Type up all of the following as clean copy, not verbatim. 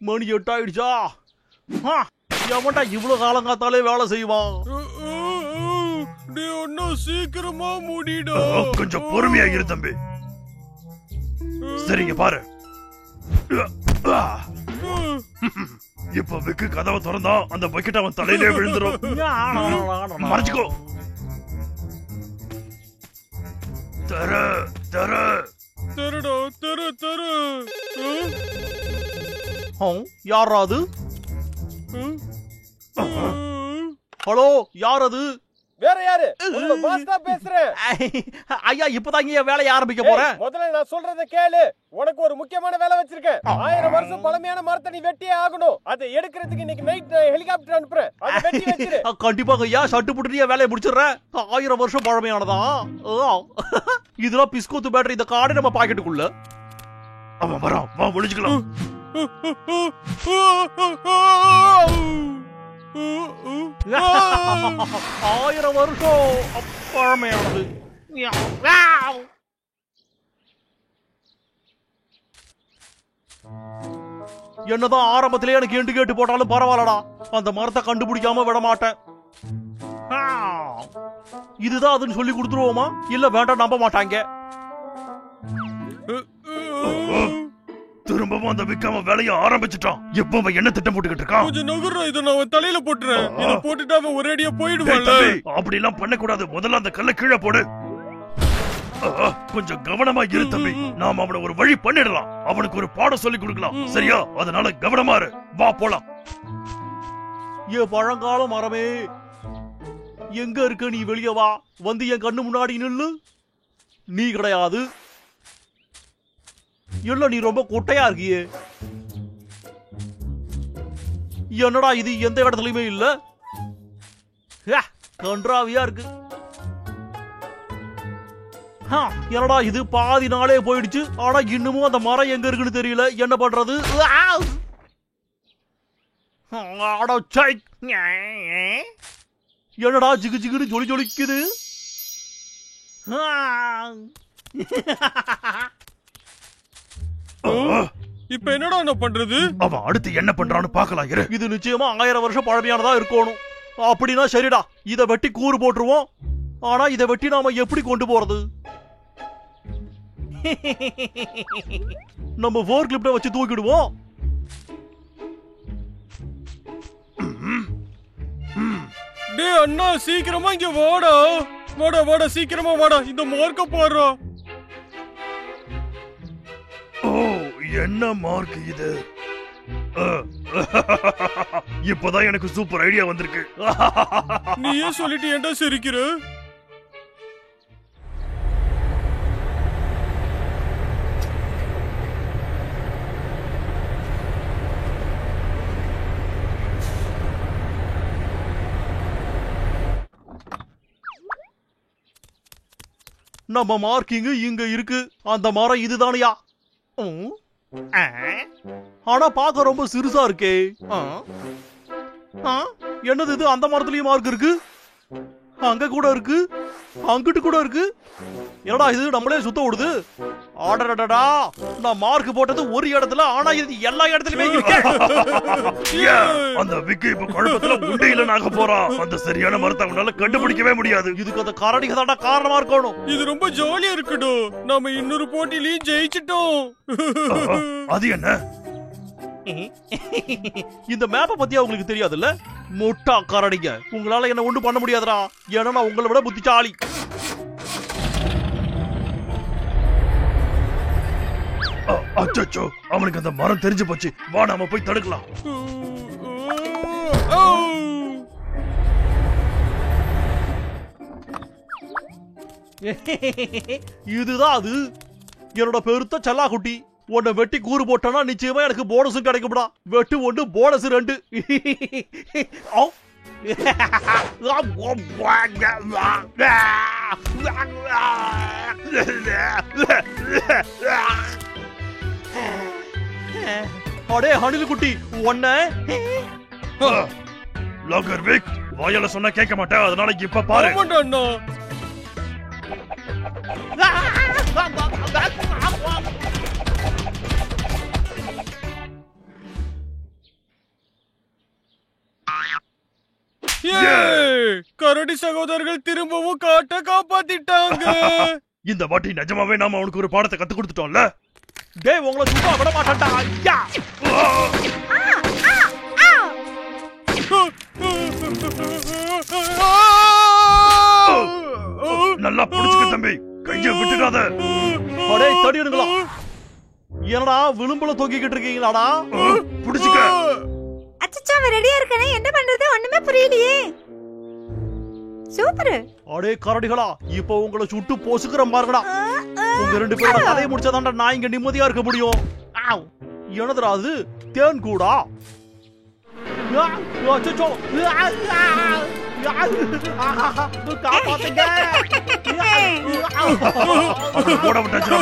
மணி 8 ஆயிடுச்சா? எவன்டா இவ்வளவு காலங்காத்தாலே வேலை செய்வான்? சீக்கிரமா முடிடா. கொஞ்சம் பொறுமையா இரு தம்பி. சரிங்க பாரு. இப்ப விக்கு கதவை திறந்தா அந்த பக்கெட் அவன் தலையிலே விழுந்துரும். மறைச்சுக்கோ. யாரா அது? ஹலோ, யார் அது? வேற யாரு? உங்க பாஸ் தான் பேசுறேன். ஐயா, இப்பதான் இங்க வேலைய ஆரம்பிக்க போறேன். முதல்ல நான் சொல்றத கேளு. உனக்கு ஒரு முக்கியமான வேலை வச்சிருக்கேன். 1000 வருஷம் பழமையான மரத்தை நீ வெட்டியே ஆகணும். அதை எடுக்கிறதுக்கு இன்னைக்கு நைட் ஹெலிகாப்டர் அனுப்புறேன். அதை வெட்டி வச்சிரு. கண்டிப்பாக ஐயா, சட்டு புட்டுறியா வேலையை முடிச்சிடுறேன். 1000 வருஷம் பழமையானதா? இதெல்லாம் பிஸ்கோத்து பேட்டரி. இந்த கார்டு நம்ம பாக்கெட்டுக்குள்ள. அவன் வரான், வா ஒளிஞ்சுக்கலாம். 1000 வருஷம் பழமையானது. என்னதான் ஆரம்பத்திலே எனக்கு எண்டு கேட்டு போட்டாலும் பரவாயில்லடா, அந்த மரத்தை கண்டுபிடிக்காம விட மாட்டேன். இதுதான் அதுன்னு சொல்லி கொடுத்துருவோமா? இல்ல வேண்டாம், நம்ப மாட்டாங்க. திரும்பவும் அந்த விக்காம வேலைய ஆரம்பிச்சுட்டான். எப்ப அவன் என்ன திட்டம் போட்டுக்கிட்டு இருக்கான்? கொஞ்சம் நகர்றா, இத நான் அவன் தலையில போட்டுறேன். இத போட்டுட்டா அவன் ஒரேடியா போயிடுவான்ல. அப்படி எல்லாம் பண்ண கூடாது. முதல்ல அந்த கல்லை கீழே போடு. கொஞ்சம் கவனமா இரு தம்பி. நாம அவனை ஒரு வழி பண்ணிடலாம். அவனுக்கு ஒரு பாடம் சொல்லி கொடுக்கலாம். சரியா? அதனால கவனமா இரு. வா போலாம். ஏ பழங்கால மரமே, எங்க இருக்க? நீ வெளியே வா. வந்து என் கண்ணு முன்னாடி நில்லு. நீ கிடையாது. இல்ல, நீ ரொம்ப குட்டையா இருக்கியே. என்னடா இது? எந்த இடத்துலயுமே இல்ல. கன்றாவியா இருக்கு. என்னடா இது? பாதி நாளே போயிடுச்சு. ஆனா இன்னமும் அந்த மரம் எங்க இருக்குன்னு தெரியல. என்ன பண்றது? என்னடா ஜிகு ஜிகுன்னு ஜொலி ஜொலிக்குது? இப்ப என்னடா என்ன பண்றது? அவன் அடுத்து என்ன பண்றான்னு பார்க்கலாம். இரு. இது நிச்சயமா 1000 வருஷம் பழமையானதா இருக்கணும். அப்படின்னா சரிடா, இத வெட்டி கூறு போட்டுருவோம். ஆனா இத வெட்டி நாம எப்படி கொண்டு போறது? நம்ம ஃபோர் கிளிப்ட வச்சு தூக்கிடுவோம். டேய் அண்ணா, சீக்கிரமா இங்க வாடா. வாடா வாடா, சீக்கிரமா வாடா. இந்த மார்க்க பாருடா. ஓ, என்ன மார்க் இது? இப்பதான் எனக்கு சூப்பர் ஐடியா வந்திருக்கு. நீ ஏன் சொல்லிட்டு ஏன்டா சிரிக்கிற? நம்ம மார்க்கிங் இங்க இருக்கு. அந்த மரம் இதுதானையா? ஆனா பாக்க ரொம்ப சிறுசா இருக்கே. என்னது இது? அந்த மரத்துலயும் மார்க் இருக்கு, அங்க கூட இருக்கு, அங்கிட்டு கூட இருக்கு. என்னடா இது? நம்மளே சுத்த விடுது. ஆடடடா, நான் மார்க் போட்டது ஒரு இடத்துல, ஆனா இது எல்லா இடத்துலயுமே இருக்கு. அந்த விக்கி இப்ப குழப்பத்துல உண்டையில நாக போறான். அந்த சரியான மரத்தை அவனால கண்டுபிடிக்கவே முடியாது. இதுக்கு அந்த கரடிக்கு தான்டா காரணமா இருக்கணும். இது ரொம்ப ஜாலியா இருக்கட்டும். நாம இன்னொரு போட்டியிலயும் ஜெயிச்சிட்டோம். அது என்ன? இந்த மேப்பை பத்தி உங்களுக்கு தெரியாதுல்ல? முட்டா கரடிங்க, உங்களால என்ன ஒண்ணும் பண்ண முடியாதுடா. ஏன்னா நான் உங்களை விட புத்திசாலி. அச்சச்சோ, அவனுக்கு அந்த மரம் தெரிஞ்சு போச்சு. வா, நாம போய் தடுக்கலாம். இதுதான் அது. என்னோட பெருத்த செல்லா குட்டி. உன்னை வெட்டி கூறு போட்டனா நிச்சயமா எனக்கு போனஸும் கிடைக்கும்டா. வெட்டு 1 போனஸ் 2. அடே ஹனில் குட்டி, ஒன்ன லாகர் விக், வாயால சொன்னா கேட்க மாட்டேன். அதனால இப்ப பாரு. கரடி சகோதரர்கள் திரும்பவும் காட்ட காப்பாத்திட்டாங்க. இந்த வாட்டி நிஜமாவே நாம அவனுக்கு ஒரு பாடத்தை கத்து கொடுத்துட்டோம்ல. டேய் உங்களை சும்மா விட மாட்டேன்டா. ஐயா நல்லா புடிச்சுக்க தம்பி, கைய விட்டுடாத. அடே தடியனுங்களா, என்னடா விளிம்புல தொங்கிக்கிட்டு இருக்கீங்களாடா? புடிச்சுக்க. அச்சச்சோ அவன் ரெடியா இருக்கானே, என்ன பண்றது ஒண்ணுமே புரியலையே. சூப்பர். அடே கரடிகளா, இப்போ உங்களை சுட்டு பொசுக்குற பாருங்கடா. உங்க ரெண்டு பேரோட கதையை முடிச்சாதான்டா நான் இங்க நிம்மதியா இருக்க முடியும். என்னதுடா அது? தேன் கூடா? அச்சச்சோ காப்பாத்துங்க. போட விட்டாச்சு.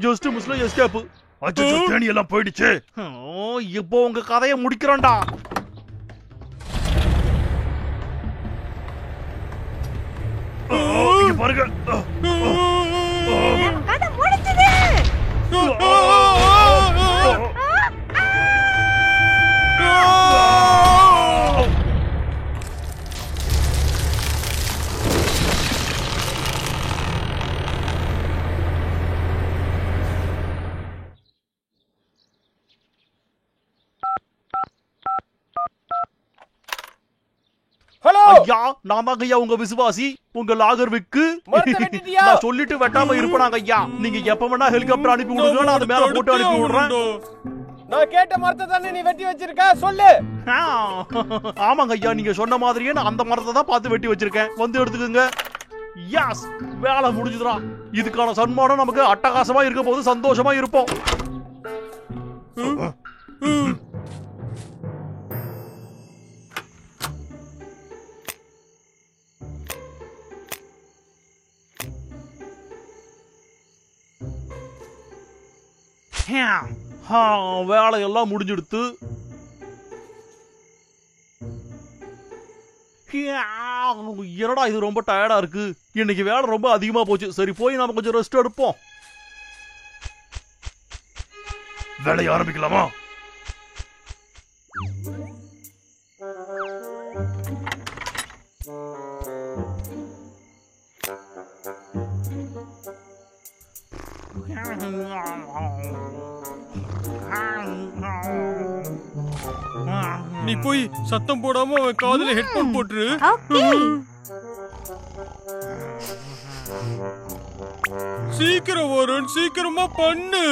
ஜஸ்ட் மிஸ்ல எஸ்கேப். அச்சச்சோ தேனி எல்லாம் போயிடுச்சு. இப்போ உங்க கதையை முடிக்கிறேன்டா. பாருங்க, கதை முடிஞ்சது. ஹலோ ஐயா, நான் தான் ஐயா உங்க விசுவாசி. உங்க லாகர் விக்கு நான் சொல்லிட்டு வெட்டாம இருப்பேனாங்க ஐயா. நீங்க எப்ப வேணா ஹெலிகாப்டர் அனுப்பி விடுங்க, நான் அது மேல போட்டு அனுப்பி விடுறேன். நான் கேட்ட மரத்தை தானே நீ வெட்டி வச்சிருக்க, சொல்லு. ஆமாங்க ஐயா, நீங்க சொன்ன மாதிரியே நான் அந்த மரத்தை தான் பார்த்து வெட்டி வச்சிருக்கேன். வந்து எடுத்துக்கோங்க. யாஸ், வேலை முடிஞ்சுதுடா. இதுக்கான சன்மானம் நமக்கு அட்டகாசமா இருக்க போது சந்தோஷமா இருப்போம். வேலையெல்லாம் முடிஞ்சிடுத்து. என்னடா இது ரொம்ப டயர்டா இருக்கு. இன்னைக்கு வேலை ரொம்ப அதிகமா போச்சு. சரி போய் நாம கொஞ்சம் ரெஸ்ட் எடுப்போம். வேலையை ஆரம்பிக்கலாமா? நீ போய் சத்தம் போடாம அவன் காதுல ஹெட்போன் போட்டுரு. சீக்கிரம் வரும், சீக்கிரமா பண்ணு.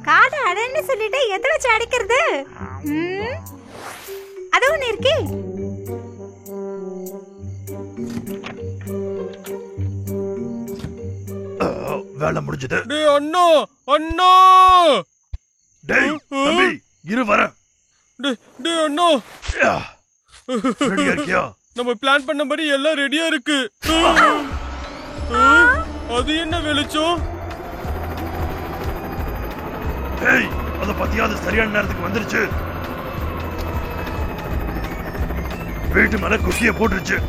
காது அடன்னு சொல்லிட்டு எதை வச்சு அடிக்கிறது? அது ஒண்ணு இருக்கே. வேலை முடிஞ்சது. டேய் அண்ணா, அண்ணா. டேய் தம்பி, இரு வர. டேய் அண்ணா, ரெடியா இருக்கியா? நம்ம பிளான் பண்ணபடி எல்லாம் ரெடியா இருக்கு. அது என்ன வெளிச்சம்? டேய் அத பத்தியா, அது சரியான நேரத்துக்கு வந்துருச்சு. வீட்டு மேல குக்கிய போட்டுருச்சு.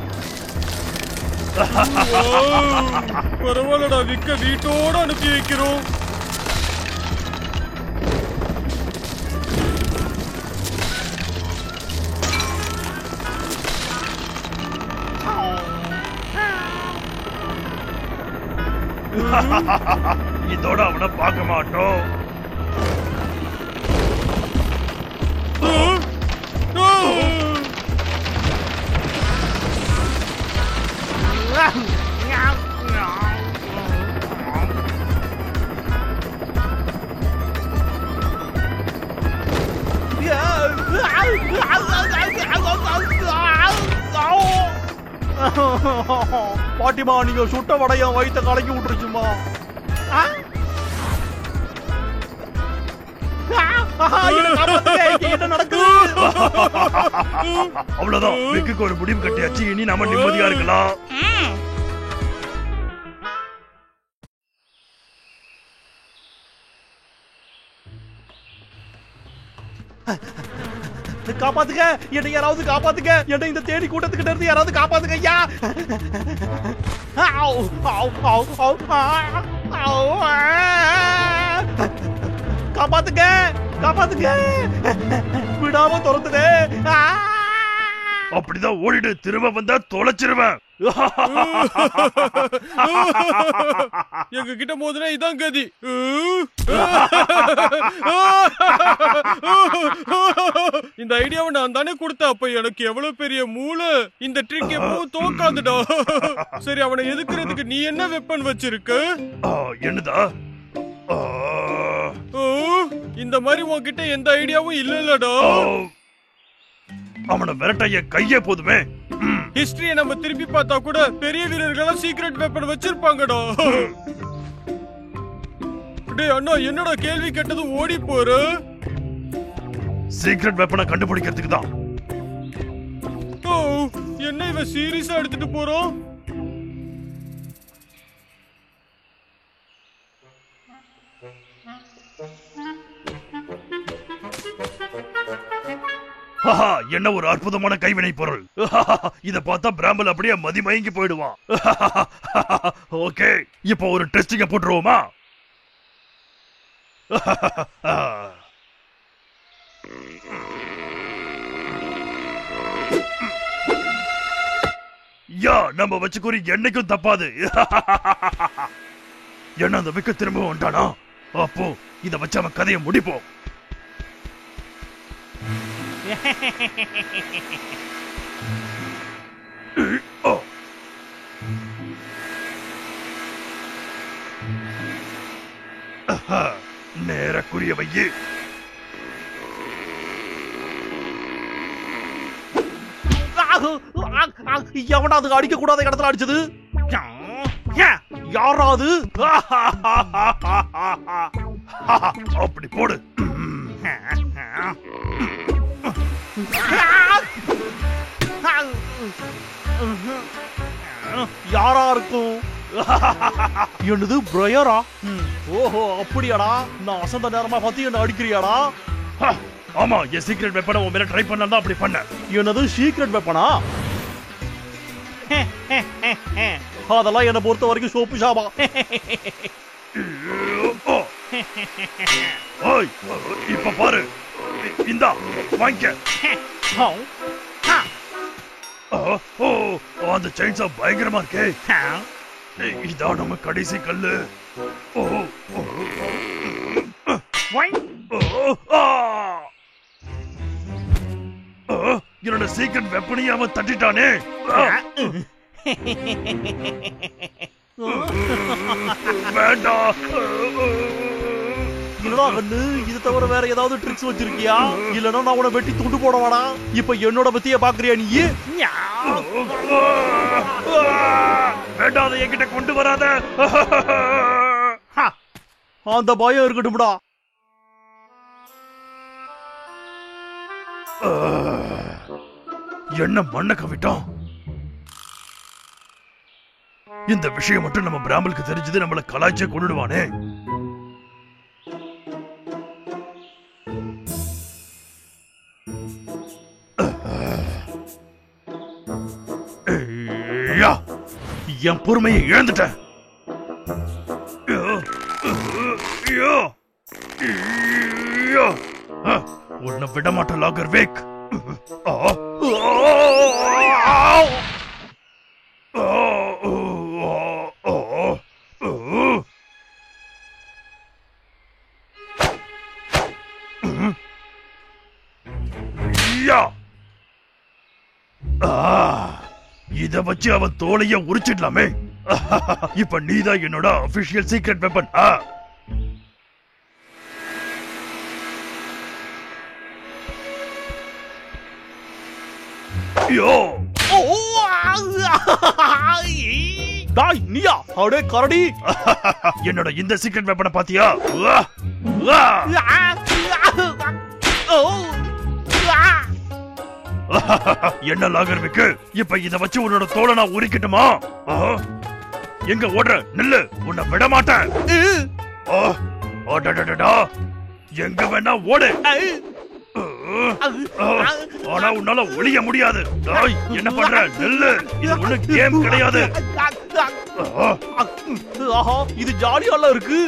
பரவாயில்லடா, விக்க வீட்டோட அனுப்பி வைக்கிறோம். இதோட அவனை பார்க்க மாட்டோம். பாட்டிமா, நீங்க சுட்ட வடைய வயிற்ற கலக்கி விட்டுருச்சுமா. என்ன நடக்குது? அவ்வளவுதான், விக்குக்கு ஒரு முடிவு கட்டியாச்சு. இனி நாம நிம்மதியா இருக்கலாம். காப்பாத்துங்க, என்னை யாராவது காப்பாத்துங்க, என்னை இந்த தேடி கூட்டத்துக்கிட்ட இருந்து யாராவது காப்பாத்துங்க ஐயா. ஆவ், ஆவ், ஆவ், ஆவ், ஆவ், காப்பாத்துங்க, காப்பாத்துங்க, விடாம துரத்துதே. அப்படிதான் ஓடிடு, திரும்ப வந்தா தொலைச்சிருவேன். எங்க கிட்ட மோதுனா இதான் கதி. இந்த ஐடியாவை நான் தானே கொடுத்தேன். அப்ப எனக்கு எவ்வளவு பெரிய மூளை. இந்த ட்ரிக் எப்பவும் தோக்காதுடா. சரி, அவனை எதுக்குறதுக்கு நீ என்ன வெப்பன் வச்சிருக்க? என்னதா? இந்த மாதிரி உன்கிட்ட எந்த ஐடியாவும் இல்லலடா. அவனை விரட்ட என் கையே போதுமே. ஹிஸ்டரியை நம்ம திருப்பி பார்த்தா கூட பெரிய வீரர்கள் சீக்ரெட் வெப்பன் வச்சிருப்பாங்கடா. டேய் அண்ணா, என்னடா கேள்வி கேட்டது ஓடி போற? சீக்ரெட் வெப்பனை கண்டுபிடிக்கிறதுக்கு தான். என்ன இவன் சீரியஸா எடுத்துட்டு போறோம்? என்ன ஒரு அற்புதமான கைவினை பொருள். இத பார்த்தா பிராம்பல் அப்படியே மதிமயங்கி போயிடுவான். ஓகே, இப்போ ஒரு டெஸ்டிங்க போட்டுருவோமா? யா, நம்ம வச்சு குறி என்னைக்கும் தப்பாது. என்ன அந்த விக்க திரும்ப வந்துட்டானா? அப்போ இத வச்சு அவன் கதையை முடிப்போம். நேரக்குரிய வையே. எவனாவது அடிக்க கூடாத இடத்துல அடிச்சது? யாராவது? அப்படி போடு. யாரா இருக்கும்? என்னது பிரயரா? ஓஹோ, அப்படியாடா? நான் அசந்த நேரமா பார்த்து என்ன அடிக்கிறியாடா? ஆமா, என் சீக்ரெட் வெப்பனை உன் மேல ட்ரை பண்ணா அப்படி பண்ண. என்னது சீக்ரெட் வெப்பனா? அதெல்லாம் என்ன பொறுத்த வரைக்கும் சோப்பு ஷாபா. இப்ப பாரு, இந்தா வாங்கிக்க. அந்த செயின்ஸா பயங்கரமா இருக்கே. இதான் நம்ம கடைசி கல்லு. என்னோட சீக்ரெட் வெப்பனையும் அவன் தட்டிட்டானே. வேண்டாம். என்னடா கண்ணு, இது தவிர வேற ஏதாவது ட்ரிக்ஸ் வச்சிருக்கியா? இல்லன்னா நான் உன்னை வெட்டி துண்டு போடவாடா. இப்ப என்னோட பத்திய பாக்குறியா நீ? வேண்டாத, என்கிட்ட கொண்டு வராத. அந்த பயம் இருக்கட்டும்டா. என்ன மண்ண கவிட்டோம். இந்த விஷயம் மட்டும் நம்ம பிராமலுக்கு தெரிஞ்சது நம்மள கலாய்ச்சே கொண்டுடுவானே. என் பொறுமையை இழந்துட்டேன். உன்னை விட மாட்டேன் லாகர் வேக். இத வச்சு அவன் தோலைய உரிச்சிடலாமே. இப்ப நீதான் என்னோட அபிஷியல் சீக்ரெட் வெப்பன். நீயா? அடே கரடி, என்னோட இந்த சீக்ரெட் வெப்பனை பாத்தியா? என்ன லாகர்விக்கு, இப்ப இத வச்சு உன்னோட தோலை நான் உரிக்கட்டுமா? எங்க ஓடுற? நில்லு, உன்னை விட மாட்டேன். எங்க வேணா ஓடு. ஆனா உன்னால ஒளிய முடியாது. டேய், என்ன பண்ற? நெல்லு. இது ஒண்ணு கேம் கிடையாது. ஆஹா, இது ஜாலியால இருக்கு.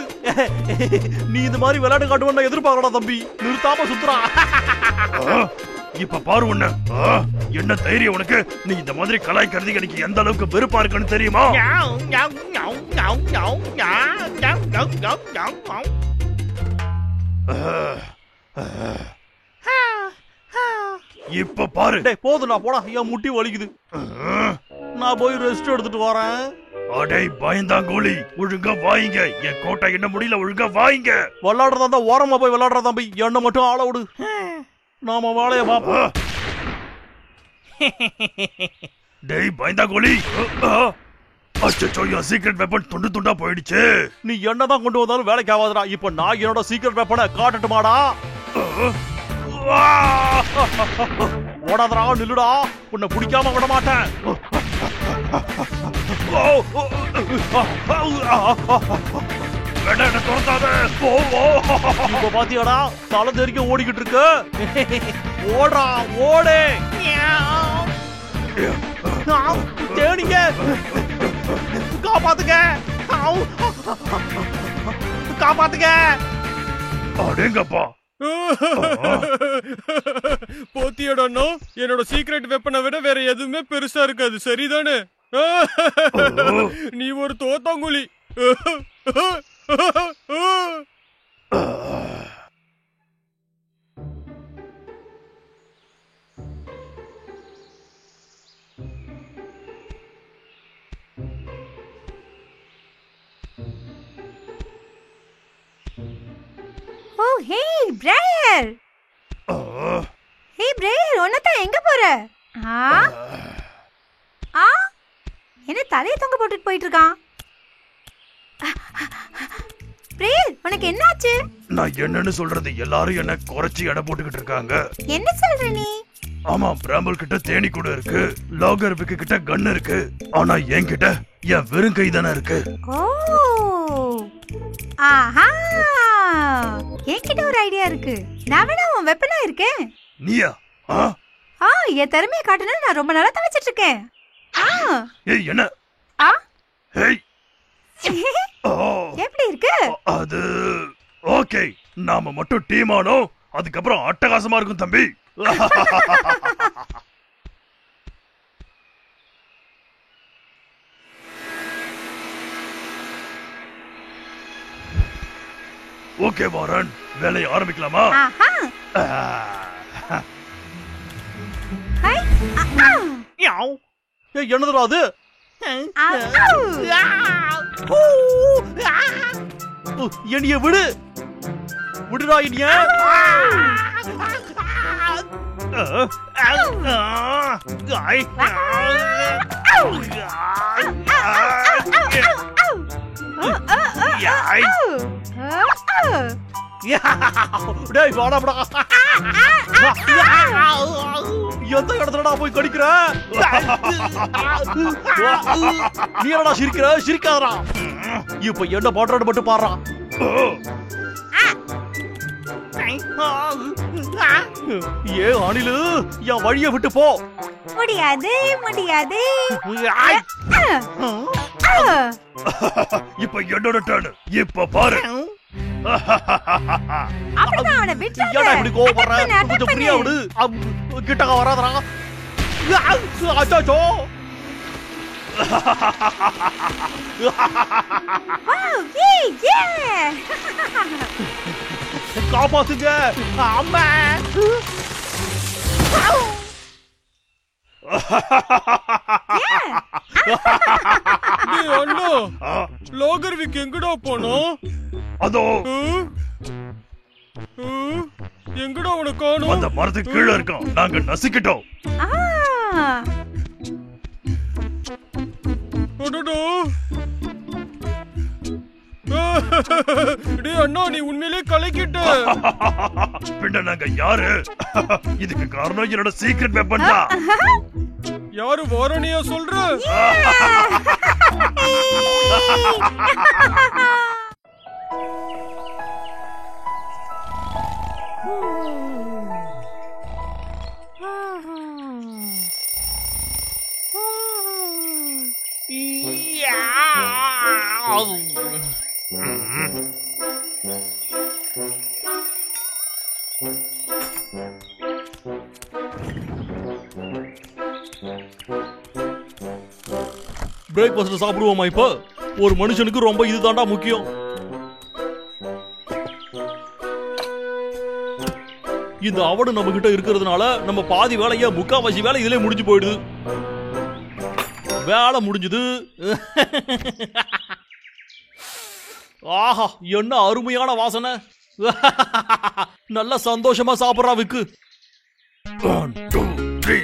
நீ இந்த மாதிரி விளையாட்டு காட்டுவேன் எதிர்பார்க்கடா தம்பி. நிறுத்தாம சுத்துறா. இப்ப பாரு உன்ன. என்ன தைரியம் உனக்கு? நீ இந்த மாதிரி கலாய்க்கிறது எனக்கு எந்த அளவுக்கு வெறுப்பா இருக்குன்னு தெரியுமா? இப்ப பாரு. டேய் போதும்டா போடா, என் முட்டி வலிக்குது. நான் போய் ரெஸ்ட் எடுத்துட்டு வரேன். அடே பயந்தாங்கோலி, ஒழுங்கா வாயிங்க. என் கோட்டை என்ன முடியல, ஒழுங்கா வாயிங்க. விளையாடுறதா இருந்தா ஓரமா போய் விளையாடுறா தம்பி. என்ன மட்டும் ஆள விடு. நாம வாழைய பாப்போம். டேய் பயந்தாங்கோலி. அச்சச்சோ, என் சீக்ரெட் வெப்பன் துண்டு துண்டா போயிடுச்சு. நீ என்னதான் கொண்டு வந்தாலும் வேலைக்கு ஆகாதுடா. இப்ப நான் என்னோட சீக்ரெட் வெப்பனை காட்டட்டுமாடா? ஓடாதடா, நில்லுடா. உன்னை பிடிக்காம விட மாட்டேன். இப்ப பாத்தியாடா, தலை தெரிக்க ஓடிக்கிட்டு இருக்கு. ஓடுறா, ஓடு. தேடிங்க, காப்பாத்துங்க, காப்பாத்துங்க. அடேங்கப்பா. போத்தியடா, என்னோட சீக்ரெட் வெப்பனை விட வேற எதுவுமே பெருசா இருக்காது, சரிதானே? நீ ஒரு தோத்தாங்குழி. ஓ ஹே பிரையர். ஹே பிரையர், உன்னதான் எங்க போற? என்ன தலையை தொங்க போட்டுட்டு போயிட்டு இருக்கான்? பிரையர், உனக்கு என்னாச்சு? நான் என்னன்னு சொல்றது? எல்லாரும் என்ன குறைச்சி எடை போட்டுக்கிட்டு இருக்காங்க. என்ன சொல்ற நீ? ஆமா, பிராம்பல் கிட்ட தேனி கூட இருக்கு, லாகர் விக்கு கிட்ட கன் இருக்கு. ஆனா என்கிட்ட என் வெறும் கை தானே இருக்கு. ஓ ஆஹா, என்கிட்ட ஒரு ஐடியா இருக்கு. நான் வேணா உன் வெப்பனா இருக்கேன். நீயா? என் திறமையை காட்டணும். நான் ரொம்ப நாளா தவிச்சிட்டு இருக்கேன். ஏய் என்ன? ஏய் எப்படி இருக்கு? அது ஓகே, நாம மட்டும் டீம் ஆனோம், அதுக்கப்புறம் அட்டகாசமா இருக்கும் தம்பி. ஓகே வாரன், வேலையை ஆரம்பிக்கலாமா? என்னதுடா அது? என்னைய விடு, விடுடா என்னைய. டேய் வாடாடா. எந்த இடத்துலடா போய் கடிக்கிற? நீ என்னடா சிரிக்கிற? சிரிக்காதடா. இப்ப என்ன பண்றன்னு மட்டும் பாடுறா. ஏ அணிலு, என் வழிய விட்டு போ. முடியாது முடியாது. இப்ப என்னோட டர்ன். இப்ப பாரு. அப்படிதான் அவனை விட்டுறாத. ஏன்டா இப்படி கோவப்படுற? கொஞ்சம் ஃப்ரீயா விடு. கிட்டக்க வராதடா. அச்சோ. காப்பாத்துங்க அம்மா. அண்ணா, லாகர் விக் எங்கடா போனோம்? அதோ எங்கடா அவனை காணோம்? அந்த மரத்துக்கு கீழே இருக்கான். நாங்க நசிக்கிட்டோம். அண்ணா, நீ உண்மையிலே கலக்கிட்ட. பின்ன நாங்க யாரு? இதுக்கு காரணம் என்னோட சீக்ரெட் வெப்பன் தான். யாரு வாரணியா சொல்ற? பிரேக்ஃபாஸ்ட் சாப்பிடுவோமா இப்ப? ஒரு மனுஷனுக்கு ரொம்ப இதுதான்டா முக்கியம். இந்த அவடு நம்ம கிட்ட இருக்கிறதுனால நம்ம பாதி வேலைய முக்காவாசி வேலை இதுல முடிஞ்சு போயிடுது. வேலை முடிஞ்சது. ஆஹா, என்ன அருமையான வாசனை. நல்ல சந்தோஷமா சாப்பிடுறா விக்கு. 1 2 3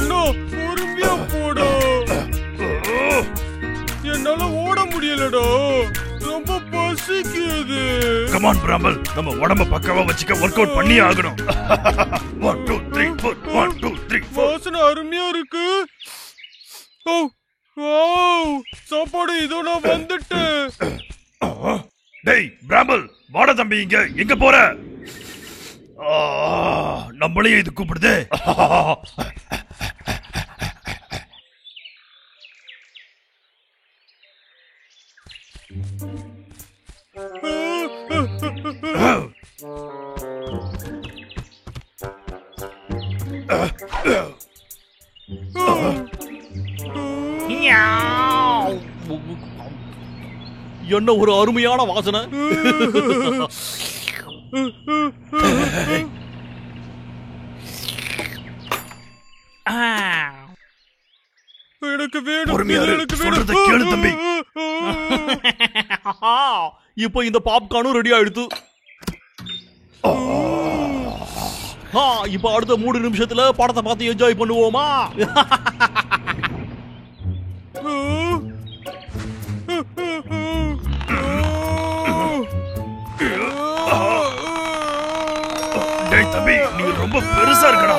4 பொறுமையா போடா. என்னால ஓட முடியலடா, ரொம்ப பசிக்குது. கம் ஆன் பிராமல், நம்ம உடம்ப பக்கவா வச்சுக்க வொர்க் அவுட் பண்ணி ஆகணும். 1 2 3 4 1 2 3 4. வாசனை அருமையா இருக்கு. ஓ வாவ், சாப்பாடு இதோ நான் வந்துட்டேன். டேய் பிராமல், வாடா தம்பி, எங்க போற? நம்மளையே இது கூப்பிடுதே. என்ன ஒரு அருமையான வாசனை. எனக்கு வேணும், பொறுமையா இரு, எனக்கு சொல்றத கேளு தம்பி. இப்போ இந்த பாப்கார்னும் ரெடி ஆயிடுத்து. இப்ப அடுத்த 3 நிமிஷத்துல படத்தை பார்த்து என்ஜாய் பண்ணுவோமா? டேய் தம்பி, நீ ரொம்ப பெருசா இருக்கடா.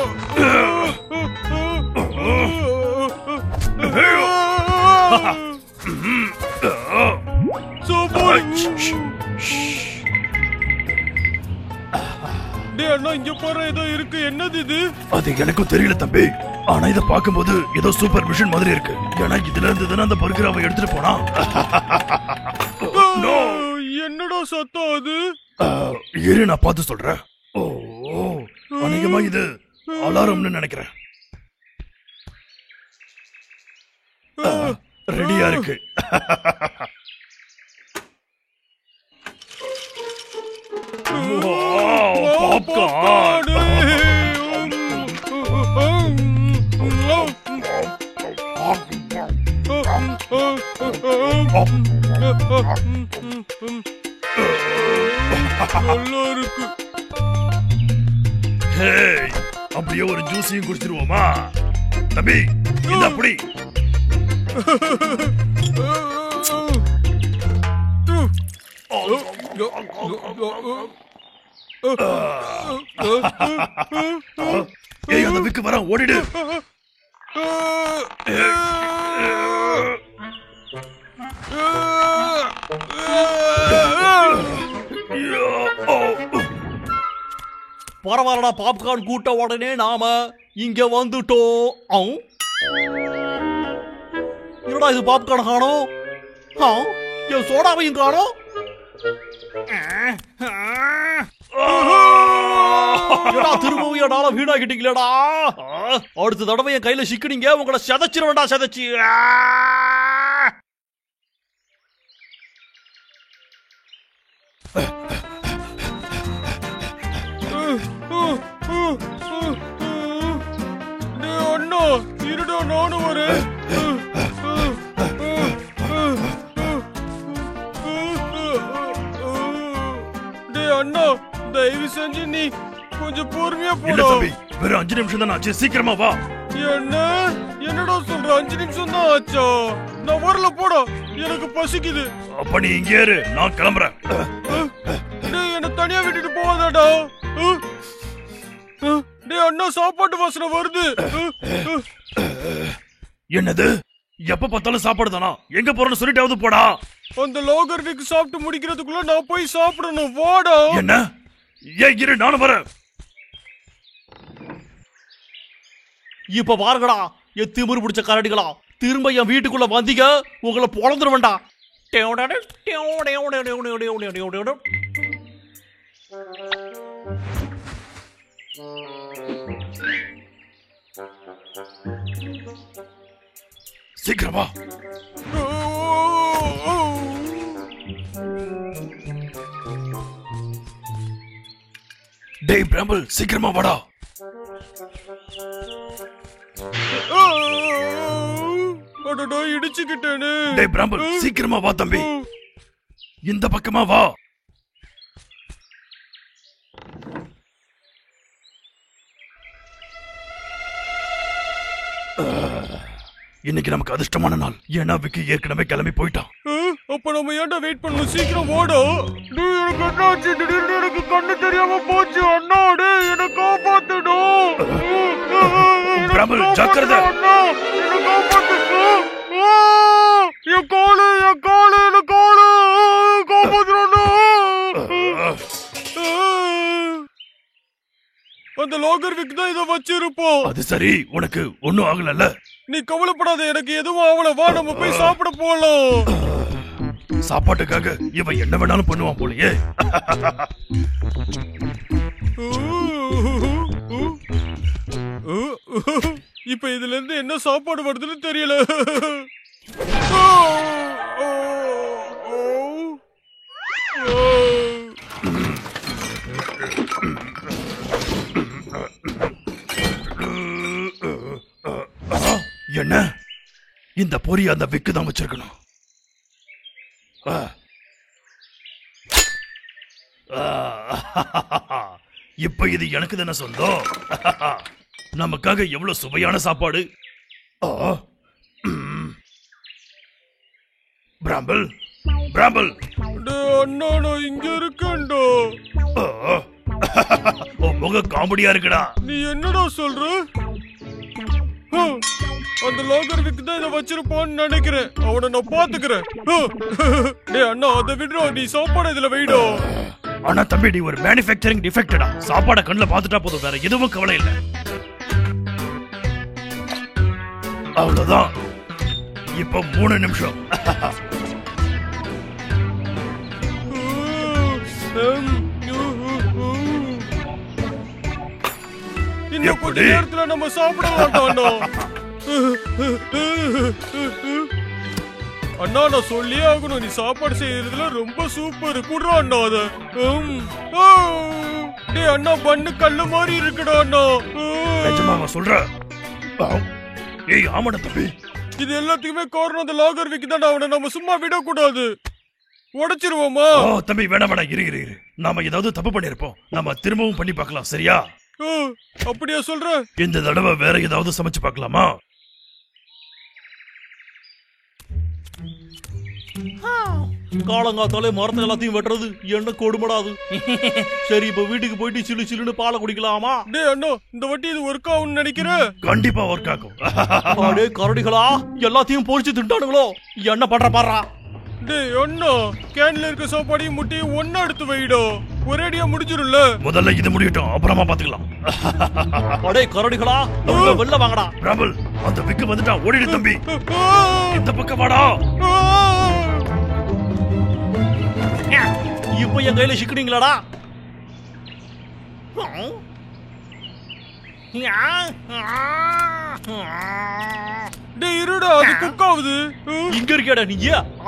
அண்ணா, இங்க போற ஏதோ இருக்கு, என்னது இது? அது எனக்கும் தெரியல தம்பி, ஆனா இத பாக்கும்போது ஏதோ சூப்பர் மிஷன் மாதிரி இருக்கு. ஏன்னா இதுல இருந்து அந்த பர்கர் அவன் எடுத்துட்டு போனா. என்னடா சத்தம் அது? இரு, நான் பார்த்து சொல்றேன். ஓ, அநேகமா இது அலாரம்னு நினைக்கிறேன். ரெடியா இருக்கு. பாப்கார்ன். நல்லா இருக்கு. ஹேய், அப்படியே ஒரு ஜூஸையும் குடிச்சிருவோமா தம்பி? இது அப்படி. ஏய், அந்த விக்கு வர, ஓடிடு. பரவாயில்லடா, பாப்கார்ன் கூட்ட உடனே நாம இங்க வந்துட்டோம். என்னடா இது, பாப்கார்ன் காணோம். என் சோடாவையும் காணோம். திரும்பவும் என்னால வீணாக்கிட்டீங்களா? அடுத்த தடவை என் கையில சிக்கினீங்க, உங்களை சதைச்சிருவேண்டா, சதைச்சு. அண்ணா, இருடா, நானும் வரேன். அண்ணா, தயவு செஞ்சு நீ கொஞ்சம் பொறுமையா போடா. வெறும் 5 நிமிஷம் தான் ஆச்சு, சீக்கிரமா வா. என்னடா சொல்ற? 5 நிமிஷம் தான் ஆச்சா? நான் வரல, போடா, எனக்கு பசிக்குது. அப்ப நீ இங்கே இரு, நான் கிளம்புறேன். என்ன தனியா விட்டுட்டு போவாதாடா? டேய் அண்ணா, சாப்பாட்டு வாசனை வருது. என்னது? எப்ப பார்த்தாலும் சாப்பாடு தானா? எங்க போறன்னு சொல்லிட்டாவது போடா. அந்த லோகர்னிக்கு சாப்பிட்டு முடிக்கிறதுக்குள்ள நான் போய் சாப்பிடணும், வாடா. என்ன? ஏன் இரு, நானும் வரேன். இப்ப பாருங்கடா, திமிரு பிடிச்ச கரடிகளா, திரும்ப என் வீட்டுக்குள்ள வந்தீங்க உங்களை பொழந்துருவேண்டா. சீக்கிரமா. டேய் பிராம்பிள், சீக்கிரமா வாடா. இடிச்சுக்கிட்டேனே. டேய் பிராம்பிள், சீக்கிரமா வா தம்பி. இந்த பக்கமா வா. இன்னைக்கு நமக்கு அதிர்ஷ்டமான நாள். ஏன்னா விக்கி ஏற்கனவே கிளம்பி போயிட்டான். அப்ப நம்ம ஏன்டா வெயிட் பண்ணணும்? சீக்கிரம் ஓடோ. எனக்கு என்னாச்சு? திடீர்னு எனக்கு கண்ணு தெரியாம போச்சு அண்ணா. டேய் என்ன காப்பாத்துடா. பிராம்பிள் ஜாக்கிரதை. என்ன காப்பாத்து. என் காலு என்ன காலு காப்பாத்துறா. அந்த லாகர் விக் தான் இதை வச்சிருப்போம். அது சரி, உனக்கு ஒண்ணும் ஆகலல்ல? நீ கவலைப்படாத, எனக்கு எதுவும் ஆகல. வா நம்ம போய் சாப்பிட போலாம். சாப்பாட்டுக்காக இவன் என்ன வேணாலும் பண்ணுவான் போலயே. இப்ப இதுல இருந்து என்ன சாப்பாடு வருதுன்னு தெரியல. என்ன? இந்த பொரி அந்த விக்கு தான் வச்சிருக்கணும். இப்ப இது எனக்கு தானே சொந்தம். நமக்காக எவ்வளவு சுவையான சாப்பாடு. Bramble, bramble. அண்ணா நான் இங்க இருக்கேன்டா. முக காமெடியா இருக்குடா. நீ என்னடா சொல்ற? அந்த லாகர் விக் தான் இதை வச்சிருப்பான்னு நினைக்கிறேன். அவனை நான் பாத்துக்கிறேன். டேய் அண்ணா அதை விடுறா, நீ சாப்பாடு இதுல வைடா. ஆனா தம்பி, நீ ஒரு மேனுஃபேக்சரிங் டிஃபெக்டடா. சாப்பாட கண்ணுல பாத்துட்டா போதும், வேற எதுவும் கவலை இல்ல. அவ்வளவுதான். இப்ப 3 நிமிஷம். இன்னும் கொஞ்ச நேரத்துல நம்ம சாப்பிட மாட்டோம். அண்ணா நான் சொல்லியே ஆகணும், நீ சாப்பாடு செய்யறதுல ரொம்ப சூப்பர். குடுறா அண்ணா அத. டேய் அண்ணா பண்ணு கல்லு மாதிரி இருக்குடா அண்ணா. நிஜமாவா சொல்ற? ஏய் ஆமாடா தம்பி. இது எல்லாத்துக்குமே காரணம் அந்த லாகர் விக் தான். அவனை நம்ம சும்மா விடக்கூடாது. உடைச்சிருவோமா? தம்பி வேணாம் வேணாம், இரு இரு இரு. நாம ஏதாவது தப்பு பண்ணிருப்போம். நாம திரும்பவும் பண்ணி பார்க்கலாம், சரியா? அப்படியா சொல்ற? இந்த தடவை வேற ஏதாவது சமைச்சு பார்க்கலாமா? காலங்காத்தாலே மரத்தை எல்லாத்தையும் வெட்டுறது என்ன கொடுமடாது. சரி இப்ப வீட்டுக்கு போயிட்டு சிலு சிலுன்னு பாலை குடிக்கலாமா? டேய் அண்ணா இந்த வாட்டி இது ஒர்க் ஆகும்னு நினைக்கிறேன். கண்டிப்பா ஒர்க் ஆகும். அடே கரடிகளா, எல்லாத்தையும் பொரிச்சு திண்டானுங்களோ. என்ன பண்ற பாறா? டேய் அண்ணா கேன்ல இருக்க சாப்பாடையும் முட்டையும் ஒண்ணா எடுத்து வைடா. ஒரேடியா முடிஞ்சிரும்ல. முதல்ல இது முடியட்டும், அப்புறமா பாத்துக்கலாம். அடே கரடிகளா, வெளில வாங்கடா. பிராம்பிள், அந்த விக்கு வந்துட்டா, ஓடிடு தம்பி. இந்த பக்கம் வாடா. இப்ப என் கையில சிக்கினீங்களாடா? டேய் இருடா, அது குக் ஆகுது. இங்க இருக்கேடா நீ,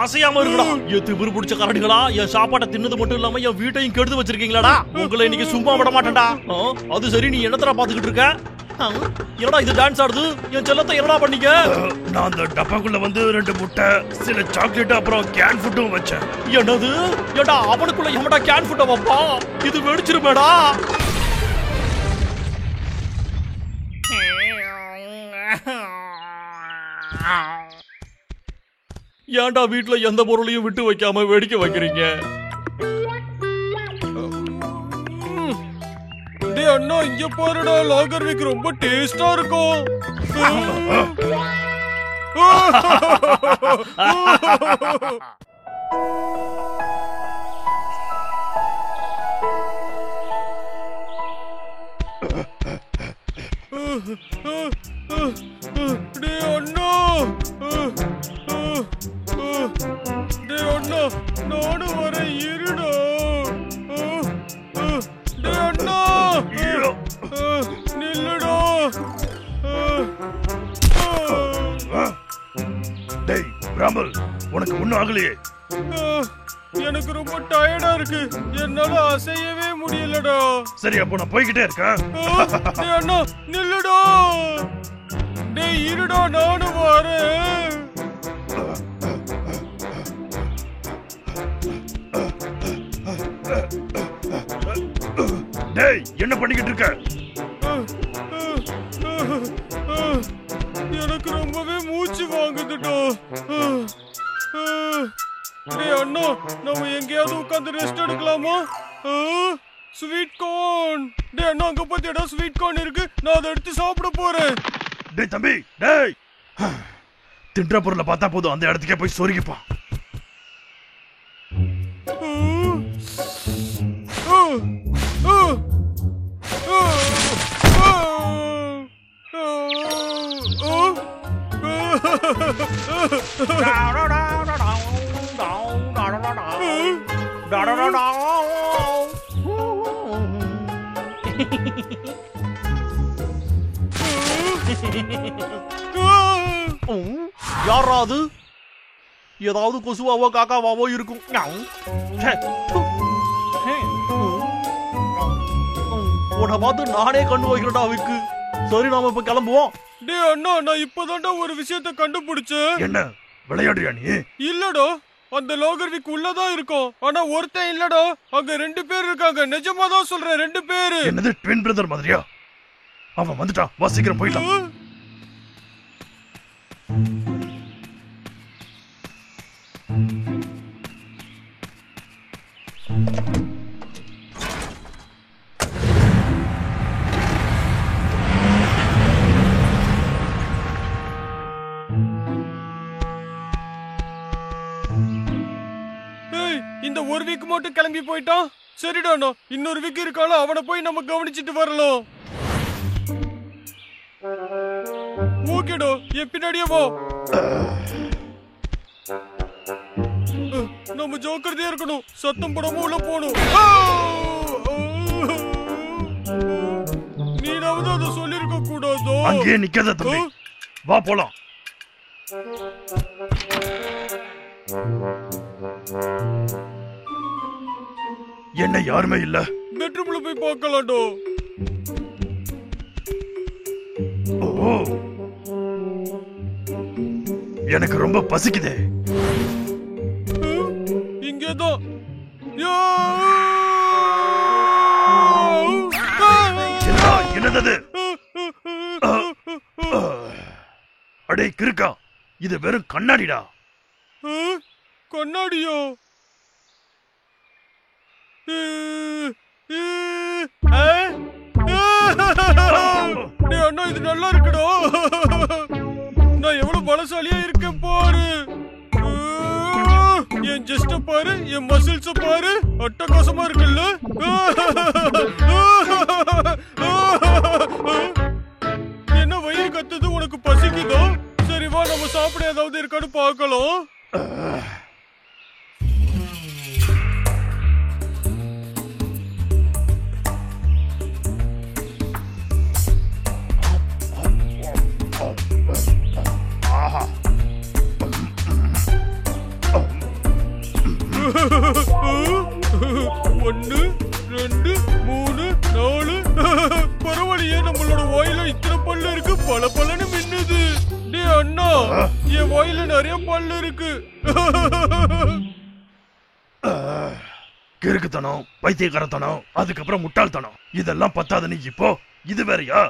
அசையாம இருக்கடா. எத்து விரு பிடிச்ச கரடிகளா, என் சாப்பாட்டை தின்னது மட்டும் இல்லாம என் வீட்டையும் கெடுத்து வச்சிருக்கீங்களாடா. உங்களை இன்னைக்கு சும்மா விட மாட்டேன்டா. அது சரி, நீ என்னத்தடா பாத்துக்கிட்டு இருக்க? என்னடா இது டான்ஸ் ஆடுது? என் செல்லத்தை என்னடா பண்ணீங்க? நான் அந்த டப்பாக்குள்ள வந்து 2 முட்டை, சில சாக்லேட், அப்புறம் கேன் ஃபுட்டும் வச்சேன். என்னது? ஏடா அவனுக்குள்ள எவன்டா கேன் ஃபுட்ட வைப்பா? இது வெடிச்சிருமேடா. ஏன்டா வீட்டுல எந்த பொருளையும் விட்டு வைக்காம வேடிக்கை வைக்கிறீங்க? டேய் அண்ணா இங்க பாருடா, லாகர் விக் ரொம்ப டேஸ்டா இருக்கும். டேய் அண்ணா டேய் அண்ணா நானும் வரேன் இருடா. டேய் அண்ணா நில்லுடா. டேய் பிராம்பல், உனக்கு ஒண்ணும் ஆகலையே? எனக்கு ரொம்ப டயர்டா இருக்கு, என்னால அசையவே முடியலடா. சரி, அப்போ நான் போய்கிட்டே இருக்கேன். டேய் அண்ணா நில்லுடா. டேய் இருடா நானும் வரேன். டேய் என்ன பண்ணிக்கிட்டு இருக்க? எனக்கு ரொம்பவே மூச்சு வாங்குதுடா. டேய் அண்ணா நம்ம எங்கேயாவது உட்கார்ந்து ரெஸ்ட் எடுக்கலாமா? Sweet corn. டேய் அண்ணா அங்க பாத்தியாடா ஸ்வீட் கார்ன் இருக்கு, நான் அதை எடுத்து சாப்பிட போறேன். டேய் தம்பி, டேய் தின்ற பொருளை பார்த்தா போதும், அந்த இடத்துக்கே போய் சொருகிப்பான். யாராவது ஏதாவது கொசுவாவோ காக்காவாவோ இருக்கும். உன்னை பார்த்து நானே கண்டு வைக்கிறடா விக்கு. சரி நாம இப்ப கிளம்புவோம். டேய் அண்ணா நான் இப்பதான்டா ஒரு விஷயத்தை கண்டுபிடிச்சேன். என்ன விளையாடுறியா நீ? இல்லடா அந்த லாகர்விக் உள்ளதான் இருக்கும், ஆனா ஒருத்தன் இல்லடா, அங்க 2 பேர் இருக்காங்க. நிஜமா தான் சொல்றேன், 2 பேரு. என்னது ட்வின் பிரதர் மாதிரியா? அவன் வந்துட்டான், வா சீக்கிரம் போயிடலாம். இந்த ஒரு வீக் மட்டும் கிளம்பி போயிட்டான். சரிடா இன்னொரு வீக் இருக்கால, அவனை போய் நம்ம கவனிச்சிட்டு வரலாம். ஓகேடா என் பின்னாடியே வா. நம்ம ஜோக்கிரதையா இருக்கணும், சத்தம் போடாம உள்ள போகணும். நீனாவது அதை சொல்லிருக்க கூடாதோ? அங்கேயே நிக்காத தம்பி, வா போலாம். என்ன யாருமே இல்ல? பெட்ரூம்ல போய் பார்க்கலாம்டா. ஓ, எனக்கு ரொம்ப பசிக்குதே. இங்கேதான். என்னது? அடே கிறுக்கா, இது வெறும் கண்ணாடிடா. கண்ணாடியோ? அண்ணா இது நல்லா இருக்குடா. நான் எவ்வளவு பலசாலியா இருக்கேன் பாரு. என் ஜெஸ்ட பாரு, என் மசில்ஸ பாரு, அட்டகாசமா இருக்குல்ல. என்ன வயிறு கத்துது, உனக்கு பசிக்குதோ? சரி வா நம்ம சாப்பிட ஏதாவது இருக்கான்னு பார்க்கலாம். ஒன்னு 2 3 4 பரவாயில்லையே, நம்மளோட வாயில இத்தனை பல்லு இருக்கு, பல பல்லன்னு மின்னுது. டேய் அண்ணா என் வாயில நிறைய பல்லு இருக்கு. கிறுக்குத்தனம், பைத்தியக்காரத்தனம், அதுக்கப்புறம் முட்டாள்தனம், இதெல்லாம் பத்தாதுன்னு இப்போ இது வேறயா?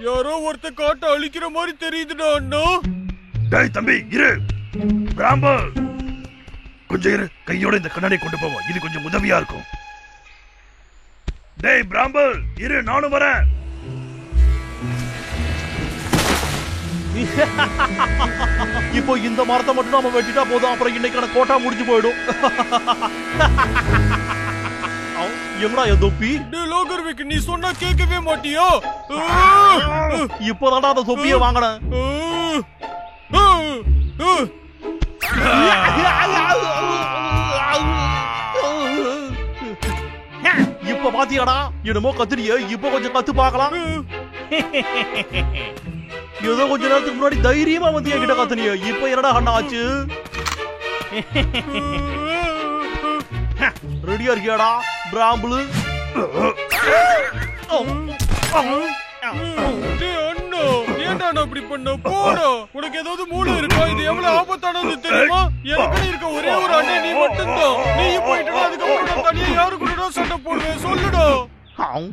யாரோ ஒருத்த காட்ட அழிக்கிற மாதிரி தெரியுதுடா அண்ணா. டேய் தம்பி இரு, பிராம்பல் கொஞ்சம் இரு, கையோட இந்த கண்ணாடியை கொண்டு போவோம், இது கொஞ்சம் உதவியா இருக்கும். டேய் பிராம்பல் இரு, நானும் வரேன். இப்போ இந்த மரத்தை மட்டும் நாம வெட்டிட்டா போதும், அப்புறம் இன்னைக்கான கோட்டா முடிஞ்சு போயிடும். எங்கடா என் தொப்பி? லோகர்விக், நீ சொன்னா கேட்கவே மாட்டியா? இப்போதான்டா அந்த தொப்பியை வாங்கினேன். இப்ப பாத்தியாடா, என்னமோ கத்துறிய, இப்ப கொஞ்சம் கத்து பார்க்கலாம். ஏதோ கொஞ்ச நேரத்துக்கு முன்னாடி தைரியமா வந்து என்கிட்ட கத்துனிய, இப்ப என்னடா அண்ணா ஆச்சு? ரெடியா இருக்கியாடா பிராம்பிள்? அண்ணா, ஏன்டா நான் இப்படி பண்ண? போடா, உனக்கு ஏதாவது மூளை இருக்கா? இது எவ்வளவு ஆபத்தானது தெரியுமா? எனக்கு இருக்க ஒரே ஒரு அண்ணன் நீ மட்டும்தான். நீ போயிட்டு அதுக்கப்புறம் நான் தனியா யாரு கூட சண்டை போடுவேன்? சொல்லுடா.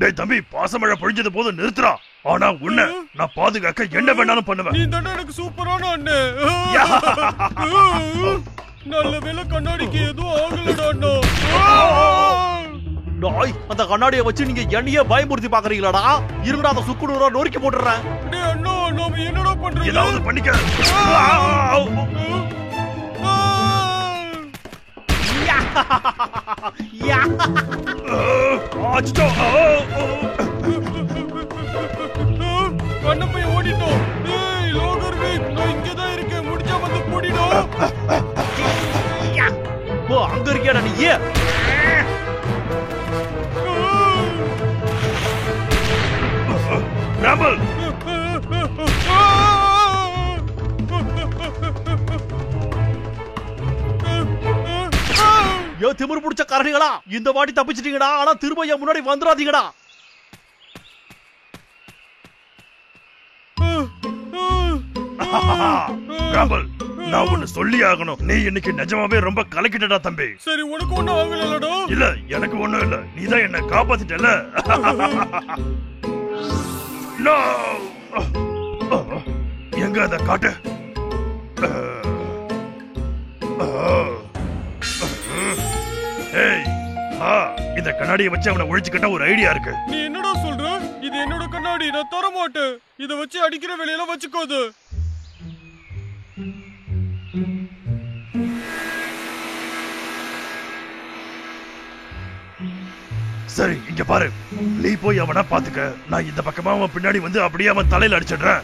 டேய் தம்பி, பாசமழை பொழிஞ்சது போது நிறுத்துறா. ஆனா உன்னை நான் பாதுகாக்க என்ன வேணாலும் பண்ணுவேன். நீ தானே எனக்கு சூப்பரான அண்ணன். நல்ல வேளை கண்ணாடிக்கு எதுவும் ஆகலடா அண்ணா. டாய், அந்த கண்ணாடியை வச்சு நீங்க என்னையே பயமுறுத்தி பாக்குறீங்களாடா? இருங்கடா, அந்த சுக்குநூறா நொறுக்கி போட்டுறேன். டேய் அண்ணா, நாம என்னடா பண்றது? ஏதாவது பண்ணிக்க. கண்ணப்பை ஓடிட்டோம். ஏய் லோகர்விக், நான் இங்கதான் இருக்கேன். முடிஞ்சா வந்து போடிடா. ஓ, அங்க இருக்கியாடா நீ? ராம்பல், ஏ திமிரு பிடிச்ச கரடிகளா, இந்த வாட்டி தப்பிச்சிட்டீங்கடா. ஆனா திரும்ப என் முன்னாடி வந்துடாதீங்கடா. ராம்பல், நான் ஒன்னு சொல்லி ஆகணும். நீ இன்னைக்கு நிஜமாவே ரொம்ப கலக்கிட்டடா தம்பி. சரி, உனக்கு ஒண்ணும் ஆகலடா? இல்ல, எனக்கு ஒண்ணும் இல்ல. நீதான் என்ன காப்பாத்திட்டல. No! எங்க அத காட்டு? ஏய், இந்த கண்ணாடியை வச்சு அவனை ஒழிச்சுக்கிட்ட ஒரு ஐடியா இருக்கு. நீ என்னடா சொல்ற? இது என்னோட கண்ணாடி, நான் தர மாட்டேன். இத வச்சு அடிக்கிற வேலையெல்லாம் வச்சுக்கோது. சரி, இங்க பாரு. நீ போய் அவனை பாத்துக்க. நான் இந்த பக்கமா அவன் பின்னாடி வந்து அப்படியே அவன் தலையில அடிச்சிடுறேன்.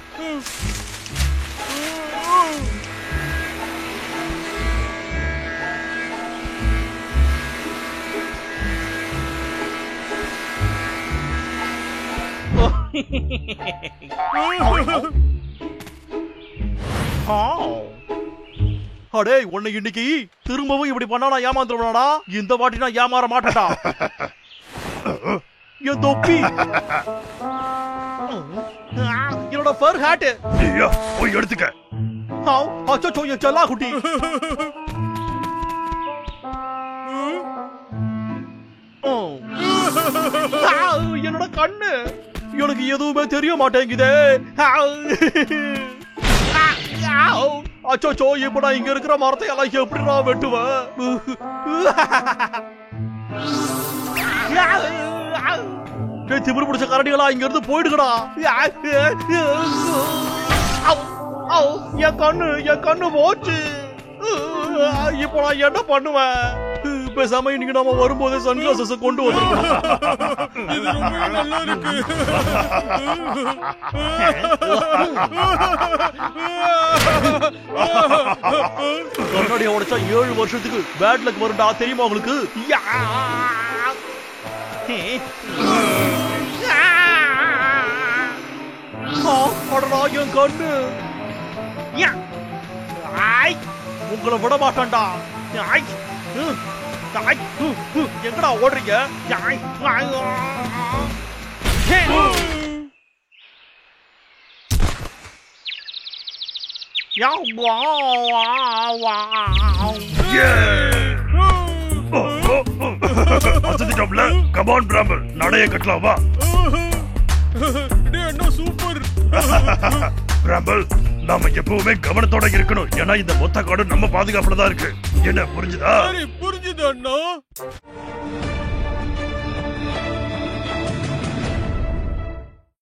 அடே, உன்னை இன்னைக்கு திரும்பவும் இப்படி பண்ணா நான் ஏமாந்துருவானா? இந்த வாட்டி நான் ஏமாற மாட்டேன்டா. என் தொப்பி, என்னோட ஃபர் ஹேட். ஐயோ, போய் எடுத்துக்க. அச்சோ, என் செல்லா குட்டி. என்னோட கண்ணு, எனக்கு எதுவுமே தெரிய மாட்டேங்குதே. அச்சோ, இப்ப நான் இங்க இருக்கிற மரத்தை எல்லாம் எப்படி நான் வெட்டுவேன்? திமிரு பிடிச்ச கரடிகளா, இங்க இருந்து போயிடுங்கடா. என் கண்ணு போச்சு. இப்ப நான் என்ன பண்ணுவேன்? பேசாம இன்னைக்கு நாம வரும்போதே சன்கிளாசஸ் கொண்டு வந்துருக்கோம். இது ரொம்ப நல்லா இருக்கு. கண்ணாடியை உடைச்சா 7 வருஷத்துக்கு பேட் லக் வரும்டா, தெரியுமா உங்களுக்கு? என் கண்ணு, உங்களை விட மாட்டான்டா. எங்கடா ஓடுறீங்க? Come on, Bramble. நடைய கட்டலாம் வா. டேய் அண்ணா, சூப்பர். Bramble, நாம எப்பவுமே கவனத்தோட இருக்கணும். ஏன்னா இந்த மொத்த காடு நம்ம பாதுகாப்புல தான் இருக்கு. என்ன புரிஞ்சுதா? சரி, புரிஞ்சுது அண்ணா.